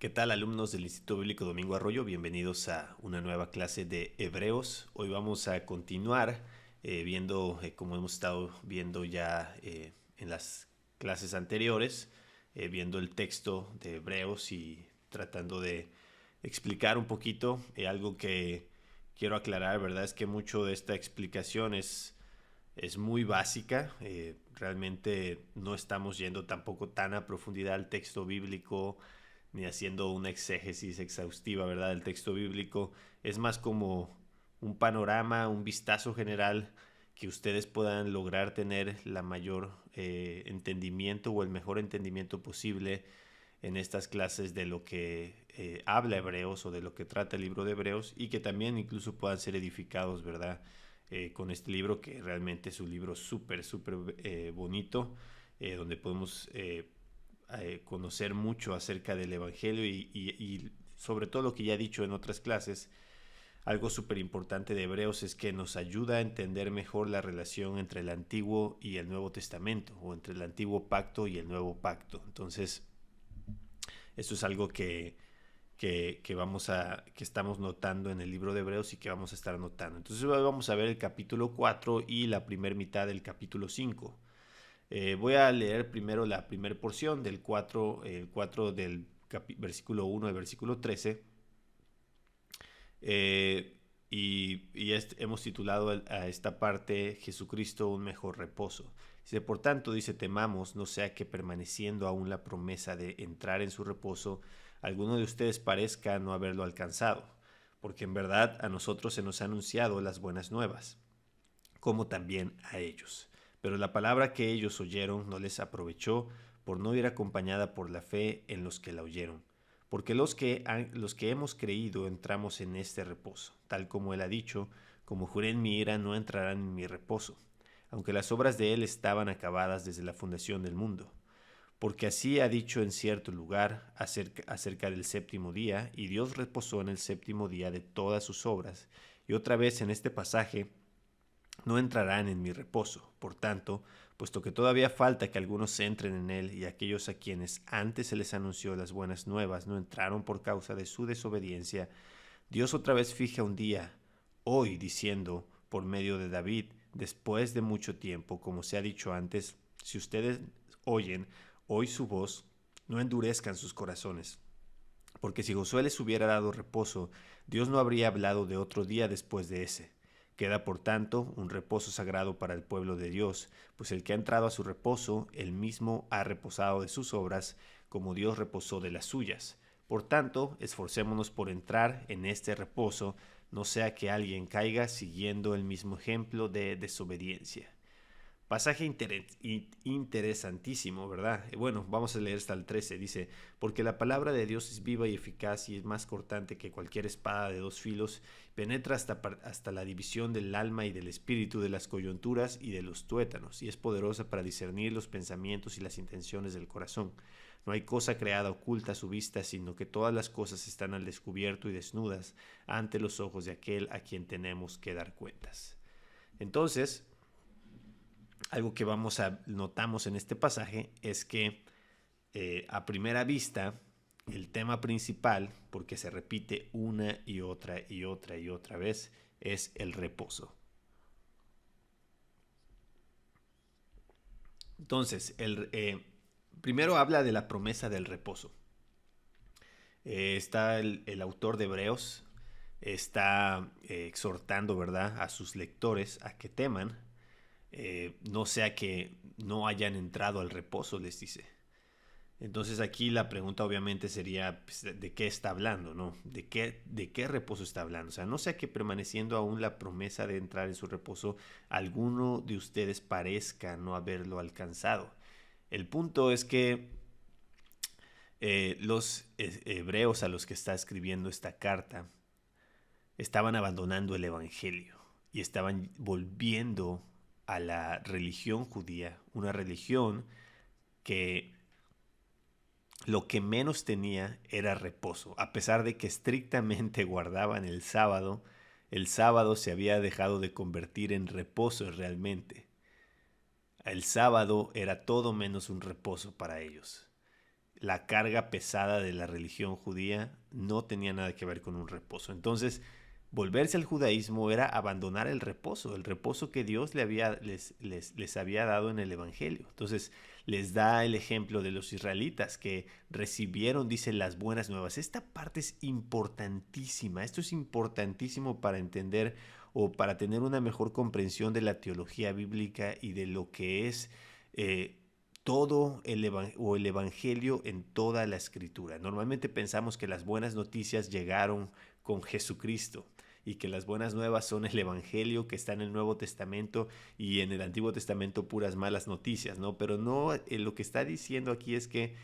¿Qué tal, alumnos del Instituto Bíblico Domingo Arroyo? Bienvenidos a una nueva clase de Hebreos. Hoy vamos a continuar viendo, como hemos estado viendo ya en las clases anteriores, viendo el texto de Hebreos y tratando de explicar un poquito. Algo que quiero aclarar, ¿verdad? Es que mucho de esta explicación es muy básica. Realmente no estamos yendo tampoco tan a profundidad al texto bíblico ni haciendo una exégesis exhaustiva, ¿verdad?, del texto bíblico. Es más como un panorama, un vistazo general que ustedes puedan lograr tener la mayor entendimiento o el mejor entendimiento posible en estas clases de lo que habla Hebreos o de lo que trata el libro de Hebreos, y que también incluso puedan ser edificados, ¿verdad?, con este libro, que realmente es un libro súper bonito, donde podemos conocer mucho acerca del Evangelio y sobre todo lo que ya he dicho en otras clases. Algo súper importante de Hebreos es que nos ayuda a entender mejor la relación entre el Antiguo y el Nuevo Testamento, o entre el Antiguo Pacto y el Nuevo Pacto. Entonces, esto es algo que estamos notando en el libro de Hebreos y que vamos a estar notando. Entonces, hoy vamos a ver el capítulo 4 y la primera mitad del capítulo 5. Voy a leer primero la primera porción del 4, el 4 del versículo 1 al versículo 13. Hemos titulado a esta parte Jesucristo, un mejor reposo. Dice: por tanto, dice, temamos, no sea que permaneciendo aún la promesa de entrar en su reposo, alguno de ustedes parezca no haberlo alcanzado, porque en verdad a nosotros se nos ha anunciado las buenas nuevas, como también a ellos. Pero la palabra que ellos oyeron no les aprovechó, por no ir acompañada por la fe en los que la oyeron. Porque los que hemos creído entramos en este reposo, tal como él ha dicho: como juré en mi ira, no entrarán en mi reposo, aunque las obras de él estaban acabadas desde la fundación del mundo. Porque así ha dicho en cierto lugar acerca del séptimo día, y Dios reposó en el séptimo día de todas sus obras. Y otra vez en este pasaje: no entrarán en mi reposo. Por tanto, puesto que todavía falta que algunos entren en él, y aquellos a quienes antes se les anunció las buenas nuevas no entraron por causa de su desobediencia, Dios otra vez fija un día, hoy, diciendo por medio de David, después de mucho tiempo, como se ha dicho antes: si ustedes oyen hoy su voz, no endurezcan sus corazones. Porque si Josué les hubiera dado reposo, Dios no habría hablado de otro día después de ese. Queda, por tanto, un reposo sagrado para el pueblo de Dios, pues el que ha entrado a su reposo, él mismo ha reposado de sus obras, como Dios reposó de las suyas. Por tanto, esforcémonos por entrar en este reposo, no sea que alguien caiga siguiendo el mismo ejemplo de desobediencia. Pasaje interesantísimo, ¿verdad? Bueno, vamos a leer hasta el 13. Dice: porque la palabra de Dios es viva y eficaz, y es más cortante que cualquier espada de dos filos, penetra hasta la división del alma y del espíritu, de las coyunturas y de los tuétanos, y es poderosa para discernir los pensamientos y las intenciones del corazón. No hay cosa creada oculta a su vista, sino que todas las cosas están al descubierto y desnudas ante los ojos de aquel a quien tenemos que dar cuentas. Entonces, algo que notamos en este pasaje es que a primera vista el tema principal, porque se repite una y otra vez, es el reposo. Entonces, primero habla de la promesa del reposo. Está el autor de Hebreos, está exhortando, ¿verdad?, a sus lectores a que teman, no sea que no hayan entrado al reposo, les dice. Entonces aquí la pregunta obviamente sería, pues, ¿de qué está hablando, no? ¿De qué reposo está hablando? O sea, no sea que permaneciendo aún la promesa de entrar en su reposo, alguno de ustedes parezca no haberlo alcanzado. El punto es que los hebreos a los que está escribiendo esta carta estaban abandonando el evangelio y estaban volviendo a la religión judía, una religión que lo que menos tenía era reposo. A pesar de que estrictamente guardaban el sábado se había dejado de convertir en reposo realmente. El sábado era todo menos un reposo para ellos. la carga pesada de la religión judía no tenía nada que ver con un reposo. Entonces, volverse al judaísmo era abandonar el reposo que Dios les había dado en el Evangelio. Entonces, les da el ejemplo de los israelitas que recibieron, dice, las buenas nuevas. Esta parte es importantísima. Esto es importantísimo para entender o para tener una mejor comprensión de la teología bíblica y de lo que es todo el evangelio en toda la escritura. Normalmente pensamos que las buenas noticias llegaron con Jesucristo y que las buenas nuevas son el evangelio que está en el Nuevo Testamento y en el Antiguo Testamento puras malas noticias, ¿no? Pero no, lo que está diciendo aquí es que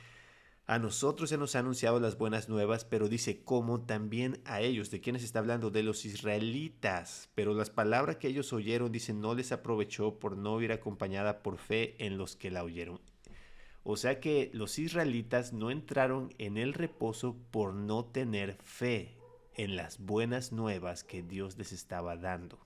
a nosotros se nos ha anunciado las buenas nuevas, pero dice como también a ellos. ¿De quiénes está hablando? De los israelitas. Pero las palabras que ellos oyeron, dice, no les aprovechó por no ir acompañada por fe en los que la oyeron. O sea que los israelitas no entraron en el reposo por no tener fe en las buenas nuevas que Dios les estaba dando.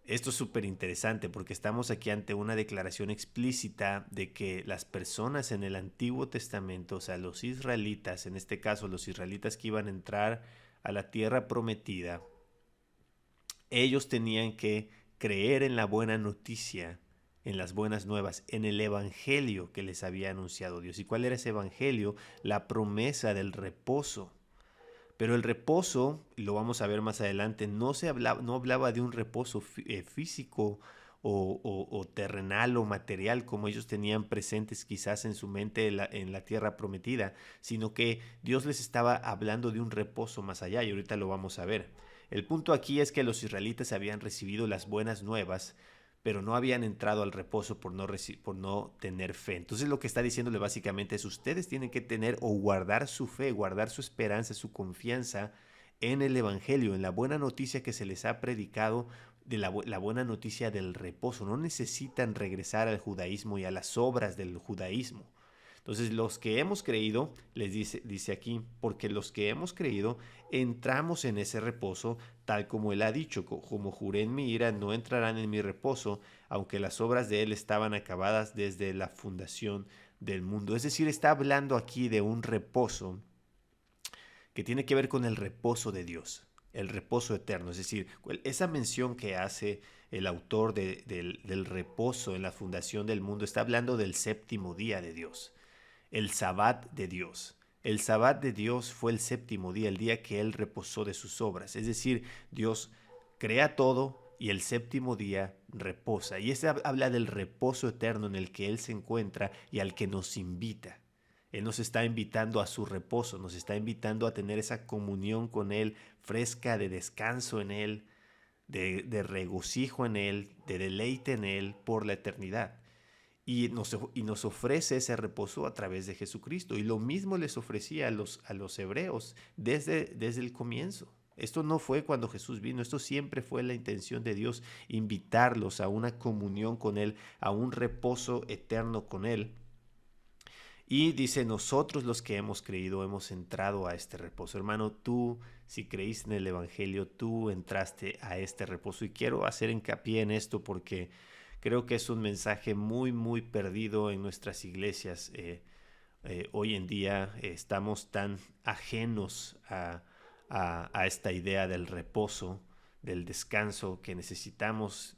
Esto es súper interesante porque estamos aquí ante una declaración explícita de que las personas en el Antiguo Testamento, o sea, los israelitas, en este caso los israelitas que iban a entrar a la tierra prometida, ellos tenían que creer en la buena noticia, en las buenas nuevas, en el evangelio que les había anunciado Dios. ¿Y cuál era ese evangelio? La promesa del reposo. Pero el reposo, y lo vamos a ver más adelante, no hablaba de un reposo físico o terrenal o material como ellos tenían presentes quizás en su mente en la tierra prometida, sino que Dios les estaba hablando de un reposo más allá y ahorita lo vamos a ver. El punto aquí es que los israelitas habían recibido las buenas nuevas, pero no habían entrado al reposo por no tener fe. Entonces lo que está diciéndole básicamente es ustedes tienen que tener o guardar su fe, guardar su esperanza, su confianza en el Evangelio, en la buena noticia que se les ha predicado, de la buena noticia del reposo. No necesitan regresar al judaísmo y a las obras del judaísmo. Entonces los que hemos creído, dice aquí, porque los que hemos creído entramos en ese reposo, tal como él ha dicho, como juré en mi ira, no entrarán en mi reposo, aunque las obras de él estaban acabadas desde la fundación del mundo. Es decir, está hablando aquí de un reposo que tiene que ver con el reposo de Dios, el reposo eterno. Es decir, esa mención que hace el autor del reposo en la fundación del mundo está hablando del séptimo día de Dios. El Sabbat de Dios. El Sabbat de Dios fue el séptimo día, el día que Él reposó de sus obras. Es decir, Dios crea todo y el séptimo día reposa. Y ese habla del reposo eterno en el que Él se encuentra y al que nos invita. Él nos está invitando a su reposo, nos está invitando a tener esa comunión con Él fresca, de descanso en Él, de regocijo en Él, de deleite en Él por la eternidad. Y nos ofrece ese reposo a través de Jesucristo. Y lo mismo les ofrecía a los hebreos desde el comienzo. Esto no fue cuando Jesús vino, esto siempre fue la intención de Dios, invitarlos a una comunión con Él, a un reposo eterno con Él. Y dice, nosotros los que hemos creído hemos entrado a este reposo. Hermano, tú, si creíste en el Evangelio, tú entraste a este reposo. Y quiero hacer hincapié en esto porque creo que es un mensaje muy, muy perdido en nuestras iglesias. Hoy en día estamos tan ajenos a esta idea del reposo, del descanso, que necesitamos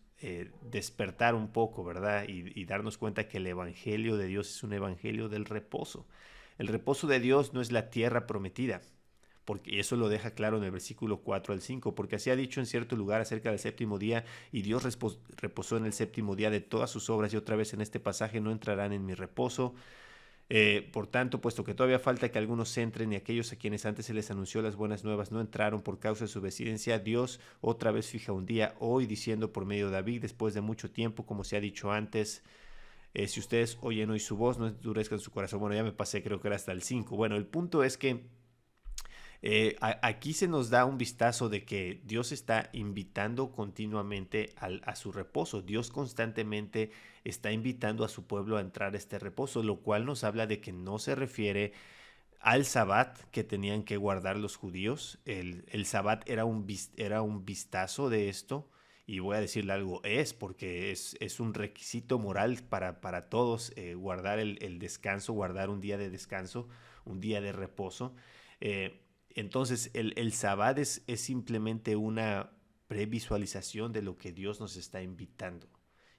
despertar un poco, ¿verdad? Y darnos cuenta que el evangelio de Dios es un evangelio del reposo. El reposo de Dios no es la tierra prometida, porque eso lo deja claro en el versículo 4 al 5, porque así ha dicho en cierto lugar acerca del séptimo día, y Dios reposó en el séptimo día de todas sus obras, y otra vez en este pasaje no entrarán en mi reposo. Por tanto, puesto que todavía falta que algunos entren y aquellos a quienes antes se les anunció las buenas nuevas no entraron por causa de su desobediencia, Dios otra vez fija un día hoy diciendo por medio de David, después de mucho tiempo, como se ha dicho antes, si ustedes oyen hoy su voz, no endurezcan su corazón. Bueno, ya me pasé, creo que era hasta el 5. Bueno, el punto es que aquí se nos da un vistazo de que Dios está invitando continuamente a su reposo. Dios constantemente está invitando a su pueblo a entrar a este reposo, lo cual nos habla de que no se refiere al Sabbat que tenían que guardar los judíos. El Sabbat era un vistazo de esto y voy a decirle algo, porque es un requisito moral para todos guardar el descanso, guardar un día de descanso, un día de reposo. Entonces el sabbat es simplemente una previsualización de lo que Dios nos está invitando.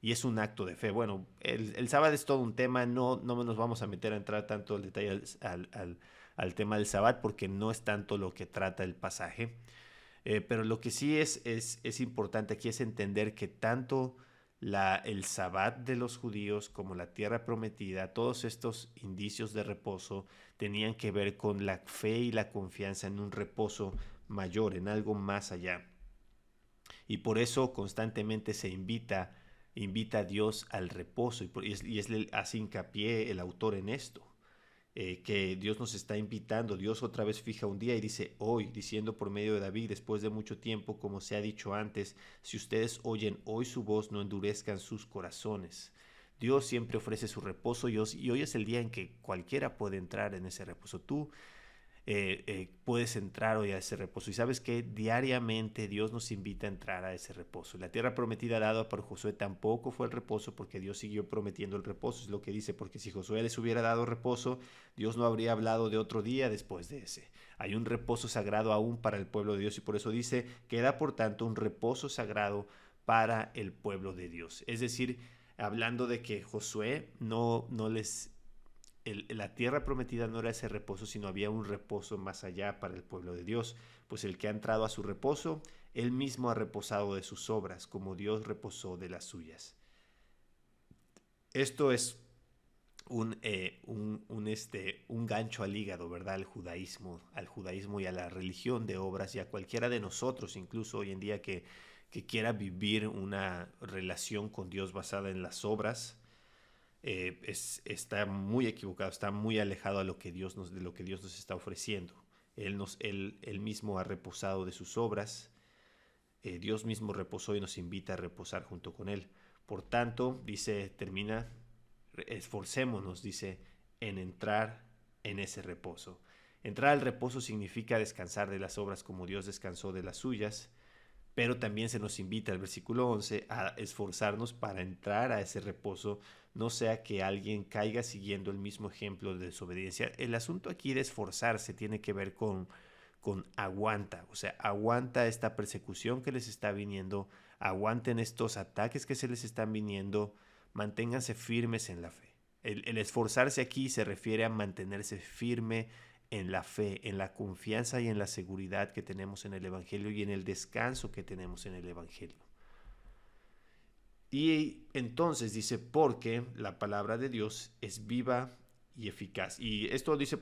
Y es un acto de fe. Bueno, el sábado es todo un tema, no nos vamos a meter a entrar tanto el detalle al tema del sábado porque no es tanto lo que trata el pasaje. Pero lo que sí es importante aquí es entender que tanto el sabbat de los judíos como la tierra prometida, todos estos indicios de reposo tenían que ver con la fe y la confianza en un reposo mayor, en algo más allá. Y por eso constantemente se invita a Dios al reposo hace hincapié el autor en esto. Que Dios nos está invitando. Dios otra vez fija un día y dice hoy, diciendo por medio de David, después de mucho tiempo, como se ha dicho antes, si ustedes oyen hoy su voz, no endurezcan sus corazones. Dios siempre ofrece su reposo y hoy es el día en que cualquiera puede entrar en ese reposo. Tú puedes entrar hoy a ese reposo. Y sabes que diariamente Dios nos invita a entrar a ese reposo. La tierra prometida dada por Josué tampoco fue el reposo porque Dios siguió prometiendo el reposo. Es lo que dice, porque si Josué les hubiera dado reposo, Dios no habría hablado de otro día después de ese. Hay un reposo sagrado aún para el pueblo de Dios y por eso dice, queda por tanto un reposo sagrado para el pueblo de Dios. Es decir, hablando de que Josué no les la tierra prometida no era ese reposo, sino había un reposo más allá para el pueblo de Dios, pues el que ha entrado a su reposo, él mismo ha reposado de sus obras, como Dios reposó de las suyas. Esto es un gancho al hígado, ¿verdad? Al judaísmo y a la religión de obras y a cualquiera de nosotros, incluso hoy en día que quiera vivir una relación con Dios basada en las obras. Está muy equivocado, está muy alejado de lo que Dios nos está ofreciendo. Él mismo ha reposado de sus obras, Dios mismo reposó y nos invita a reposar junto con Él. Por tanto, termina, esforcémonos, dice, en entrar en ese reposo. Entrar al reposo significa descansar de las obras como Dios descansó de las suyas, pero también se nos invita, el versículo 11, a esforzarnos para entrar a ese reposo, no sea que alguien caiga siguiendo el mismo ejemplo de desobediencia. El asunto aquí de esforzarse tiene que ver con aguanta, o sea, aguanta esta persecución que les está viniendo, aguanten estos ataques que se les están viniendo, manténganse firmes en la fe. El esforzarse aquí se refiere a mantenerse firme en la fe, en la confianza y en la seguridad que tenemos en el Evangelio y en el descanso que tenemos en el Evangelio. Y entonces dice, porque la palabra de Dios es viva y eficaz. Y esto dice,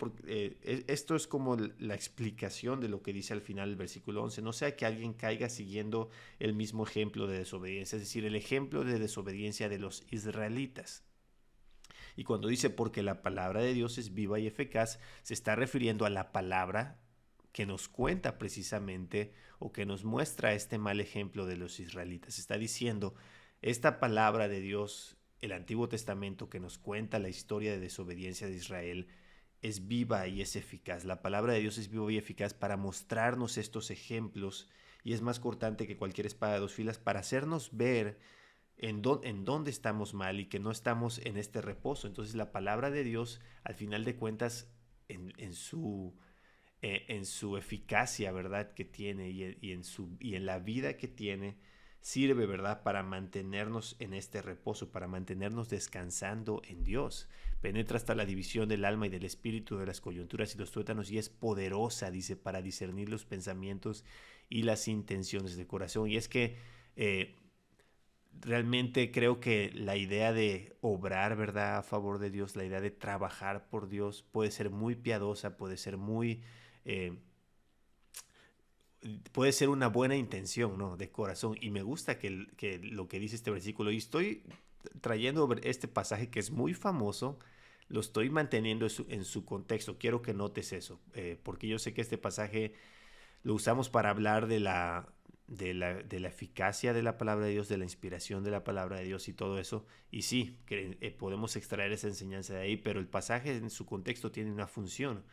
esto es como la explicación de lo que dice al final el versículo 11. No sea que alguien caiga siguiendo el mismo ejemplo de desobediencia, es decir, el ejemplo de desobediencia de los israelitas. Y cuando dice porque la palabra de Dios es viva y eficaz, se está refiriendo a la palabra que nos cuenta precisamente o que nos muestra este mal ejemplo de los israelitas. Está diciendo, esta palabra de Dios, el Antiguo Testamento que nos cuenta la historia de desobediencia de Israel, es viva y es eficaz. La palabra de Dios es viva y eficaz para mostrarnos estos ejemplos y es más cortante que cualquier espada de dos filas para hacernos ver en dónde estamos mal y que no estamos en este reposo. Entonces la palabra de Dios, al final de cuentas, en su eficacia, ¿verdad?, que tiene y en la vida que tiene, sirve, ¿verdad?, para mantenernos en este reposo, para mantenernos descansando en Dios. Penetra hasta la división del alma y del espíritu, de las coyunturas y los tuétanos, y es poderosa, dice, para discernir los pensamientos y las intenciones del corazón. Y es que realmente creo que la idea de obrar, ¿verdad?, a favor de Dios, la idea de trabajar por Dios puede ser muy piadosa, puede ser muy... puede ser una buena intención, ¿no?, de corazón. Y me gusta que lo que dice este versículo. Y estoy trayendo este pasaje que es muy famoso, lo estoy manteniendo en su contexto. Quiero que notes eso, porque yo sé que este pasaje lo usamos para hablar de la eficacia de la palabra de Dios, de la inspiración de la palabra de Dios y todo eso. Y sí, podemos extraer esa enseñanza de ahí, pero el pasaje en su contexto tiene una función.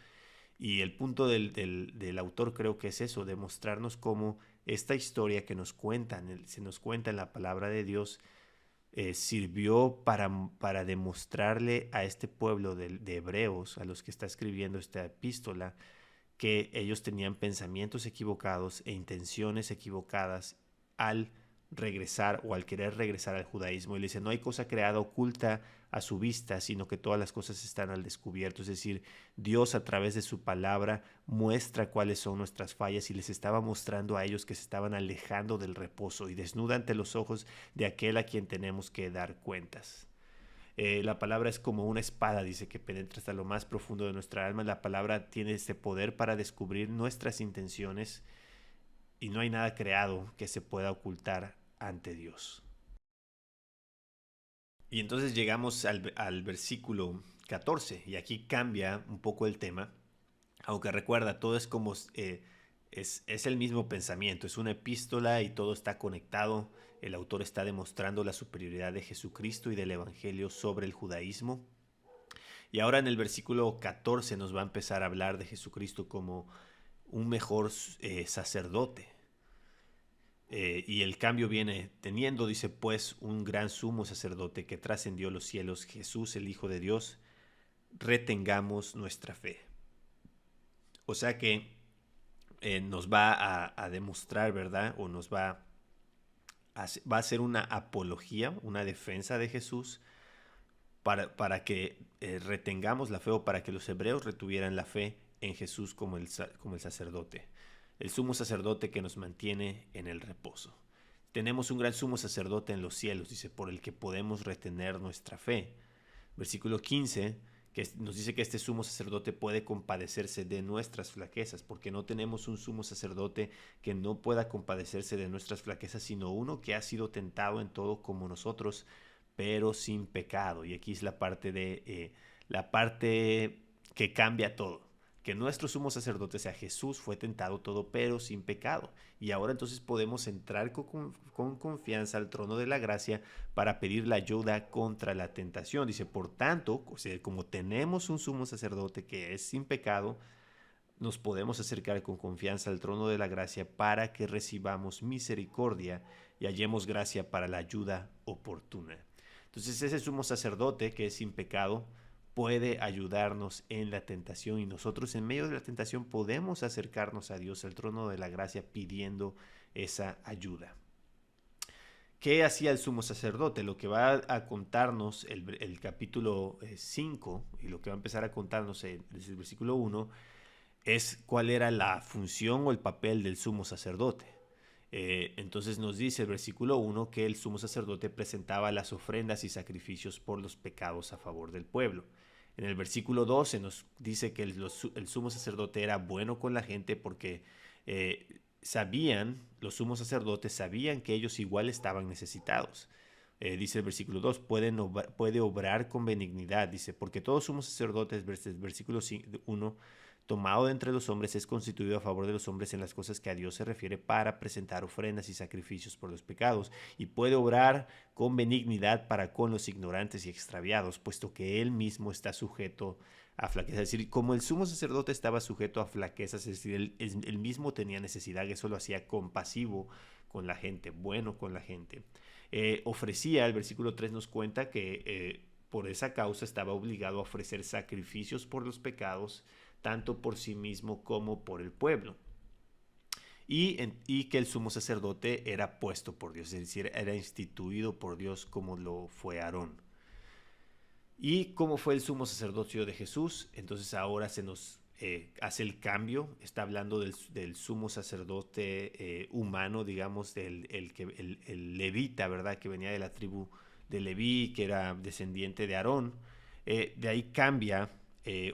Y el punto del autor creo que es eso, demostrarnos cómo esta historia que nos cuentan, se nos cuenta en la palabra de Dios, sirvió para demostrarle a este pueblo de hebreos, a los que está escribiendo esta epístola, que ellos tenían pensamientos equivocados e intenciones equivocadas al regresar o al querer regresar al judaísmo. Y le dice, no hay cosa creada oculta a su vista, sino que todas las cosas están al descubierto. Es decir, Dios a través de su palabra muestra cuáles son nuestras fallas y les estaba mostrando a ellos que se estaban alejando del reposo y desnuda ante los ojos de aquel a quien tenemos que dar cuentas. La palabra es como una espada, dice, que penetra hasta lo más profundo de nuestra alma. La palabra tiene este poder para descubrir nuestras intenciones y no hay nada creado que se pueda ocultar ante Dios. Y entonces llegamos al versículo 14 y aquí cambia un poco el tema, aunque recuerda, todo es como es el mismo pensamiento, es una epístola y todo está conectado. El autor está demostrando la superioridad de Jesucristo y del Evangelio sobre el judaísmo. Y ahora en el versículo 14 nos va a empezar a hablar de Jesucristo como un mejor sacerdote. Y el cambio viene teniendo, dice, pues, un gran sumo sacerdote que trascendió los cielos, Jesús, el Hijo de Dios, retengamos nuestra fe. O sea que nos va a demostrar, ¿verdad? O nos va a hacer una apología, una defensa de Jesús para que retengamos la fe o para que los hebreos retuvieran la fe en Jesús como el sacerdote. El sumo sacerdote que nos mantiene en el reposo. Tenemos un gran sumo sacerdote en los cielos, dice, por el que podemos retener nuestra fe. Versículo 15, que nos dice que este sumo sacerdote puede compadecerse de nuestras flaquezas, porque no tenemos un sumo sacerdote que no pueda compadecerse de nuestras flaquezas, sino uno que ha sido tentado en todo como nosotros, pero sin pecado. Y aquí es la parte que cambia todo. Que nuestro sumo sacerdote, sea Jesús, fue tentado todo, pero sin pecado. Y ahora entonces podemos entrar con confianza al trono de la gracia para pedir la ayuda contra la tentación. Dice, por tanto, o sea, como tenemos un sumo sacerdote que es sin pecado, nos podemos acercar con confianza al trono de la gracia para que recibamos misericordia y hallemos gracia para la ayuda oportuna. Entonces ese sumo sacerdote que es sin pecado puede ayudarnos en la tentación y nosotros en medio de la tentación podemos acercarnos a Dios, al trono de la gracia, pidiendo esa ayuda. ¿Qué hacía el sumo sacerdote? Lo que va a contarnos el capítulo 5 y lo que va a empezar a contarnos desde el versículo 1 es cuál era la función o el papel del sumo sacerdote. Entonces nos dice el versículo 1 que el sumo sacerdote presentaba las ofrendas y sacrificios por los pecados a favor del pueblo. En el versículo 12 nos dice que el sumo sacerdote era bueno con la gente porque los sumos sacerdotes sabían que ellos igual estaban necesitados. Dice el versículo 2, puede obrar con benignidad, dice, porque todo sumo sacerdote, versículo 1, tomado de entre los hombres, es constituido a favor de los hombres en las cosas que a Dios se refiere para presentar ofrendas y sacrificios por los pecados, y puede obrar con benignidad para con los ignorantes y extraviados, puesto que él mismo está sujeto a flaquezas. Es decir, como el sumo sacerdote estaba sujeto a flaquezas, es decir, él mismo tenía necesidad, eso lo hacía compasivo con la gente, bueno con la gente. El versículo 3 nos cuenta que por esa causa estaba obligado a ofrecer sacrificios por los pecados, tanto por sí mismo como por el pueblo. Y que el sumo sacerdote era puesto por Dios, es decir, era instituido por Dios como lo fue Aarón. ¿Y cómo fue el sumo sacerdocio de Jesús? Entonces ahora se nos hace el cambio, está hablando del sumo sacerdote humano, digamos, el levita, ¿verdad? Que venía de la tribu de Leví, que era descendiente de Aarón. De ahí cambia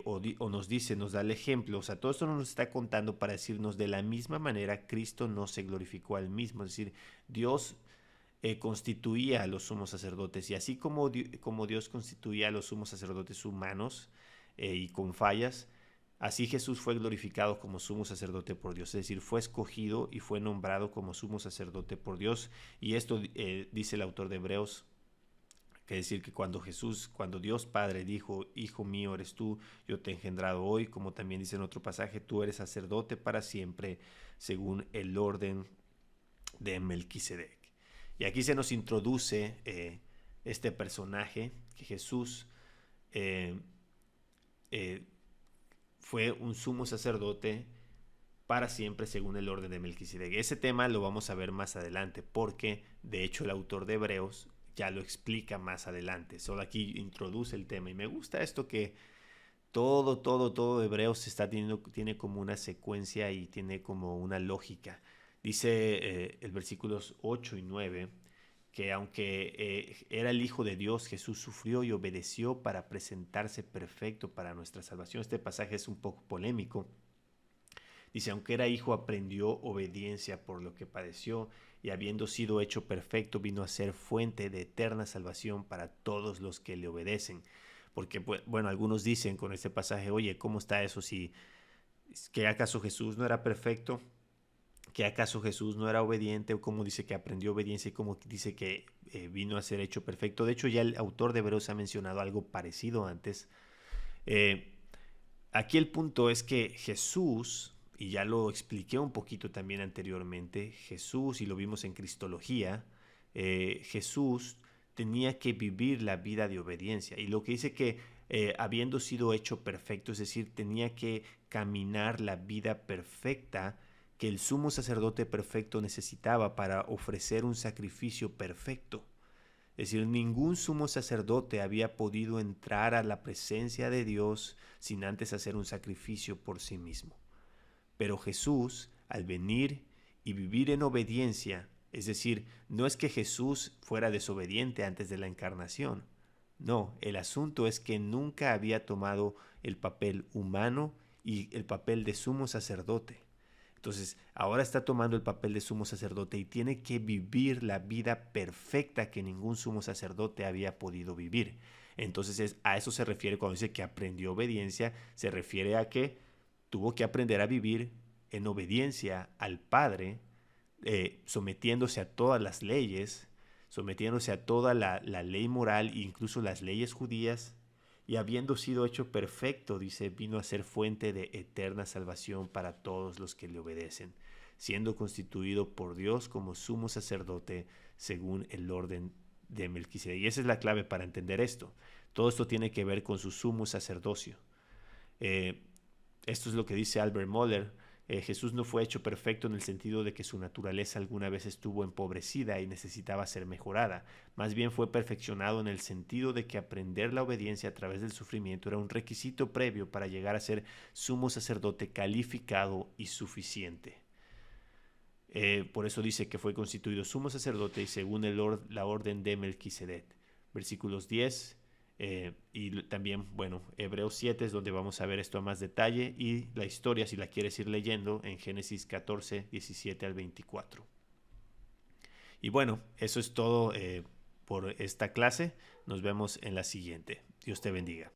o nos dice, nos da el ejemplo, o sea, todo esto nos está contando para decirnos de la misma manera Cristo no se glorificó al mismo, es decir, Dios constituía a los sumos sacerdotes y así como Dios constituía a los sumos sacerdotes humanos y con fallas, así Jesús fue glorificado como sumo sacerdote por Dios, es decir, fue escogido y fue nombrado como sumo sacerdote por Dios y esto dice el autor de Hebreos Es decir, que cuando Dios Padre dijo, Hijo mío eres tú, yo te he engendrado hoy, como también dice en otro pasaje, tú eres sacerdote para siempre, según el orden de Melquisedec. Y aquí se nos introduce este personaje, que Jesús eh, eh, fue un sumo sacerdote para siempre según el orden de Melquisedec. Ese tema lo vamos a ver más adelante, porque de hecho el autor de Hebreos ya lo explica más adelante. Solo aquí introduce el tema. Y me gusta esto que todo Hebreos tiene como una secuencia y tiene como una lógica. Dice el versículos 8 y 9 que aunque era el Hijo de Dios, Jesús sufrió y obedeció para presentarse perfecto para nuestra salvación. Este pasaje es un poco polémico. Dice, aunque era hijo, aprendió obediencia por lo que padeció, y habiendo sido hecho perfecto, vino a ser fuente de eterna salvación para todos los que le obedecen. Porque, bueno, algunos dicen con este pasaje, oye, ¿cómo está eso? Si, ¿que acaso Jesús no era perfecto? ¿Que acaso Jesús no era obediente? ¿O cómo dice que aprendió obediencia y cómo dice que vino a ser hecho perfecto? De hecho, ya el autor de Hebreos ha mencionado algo parecido antes. Aquí el punto es que Jesús, y ya lo expliqué un poquito también anteriormente, Jesús, y lo vimos en Cristología, Jesús tenía que vivir la vida de obediencia. Y lo que dice que habiendo sido hecho perfecto, es decir, tenía que caminar la vida perfecta que el sumo sacerdote perfecto necesitaba para ofrecer un sacrificio perfecto. Es decir, ningún sumo sacerdote había podido entrar a la presencia de Dios sin antes hacer un sacrificio por sí mismo. Pero Jesús, al venir y vivir en obediencia, es decir, no es que Jesús fuera desobediente antes de la encarnación. No, el asunto es que nunca había tomado el papel humano y el papel de sumo sacerdote. Entonces, ahora está tomando el papel de sumo sacerdote y tiene que vivir la vida perfecta que ningún sumo sacerdote había podido vivir. Entonces, a eso se refiere cuando dice que aprendió obediencia, se refiere a que tuvo que aprender a vivir en obediencia al Padre, sometiéndose a todas las leyes, sometiéndose a toda la ley moral e incluso las leyes judías, y habiendo sido hecho perfecto, dice, vino a ser fuente de eterna salvación para todos los que le obedecen, siendo constituido por Dios como sumo sacerdote según el orden de Melquisedec. Y esa es la clave para entender esto. Todo esto tiene que ver con su sumo sacerdocio. Esto es lo que dice Albert Moller. Jesús no fue hecho perfecto en el sentido de que su naturaleza alguna vez estuvo empobrecida y necesitaba ser mejorada. Más bien fue perfeccionado en el sentido de que aprender la obediencia a través del sufrimiento era un requisito previo para llegar a ser sumo sacerdote calificado y suficiente. Por eso dice que fue constituido sumo sacerdote y según la orden de Melquisedec. Versículos 10 y también, bueno, Hebreos 7 es donde vamos a ver esto a más detalle, y la historia, si la quieres ir leyendo, en Génesis 14, 17 al 24. Y bueno, eso es todo por esta clase. Nos vemos en la siguiente. Dios te bendiga.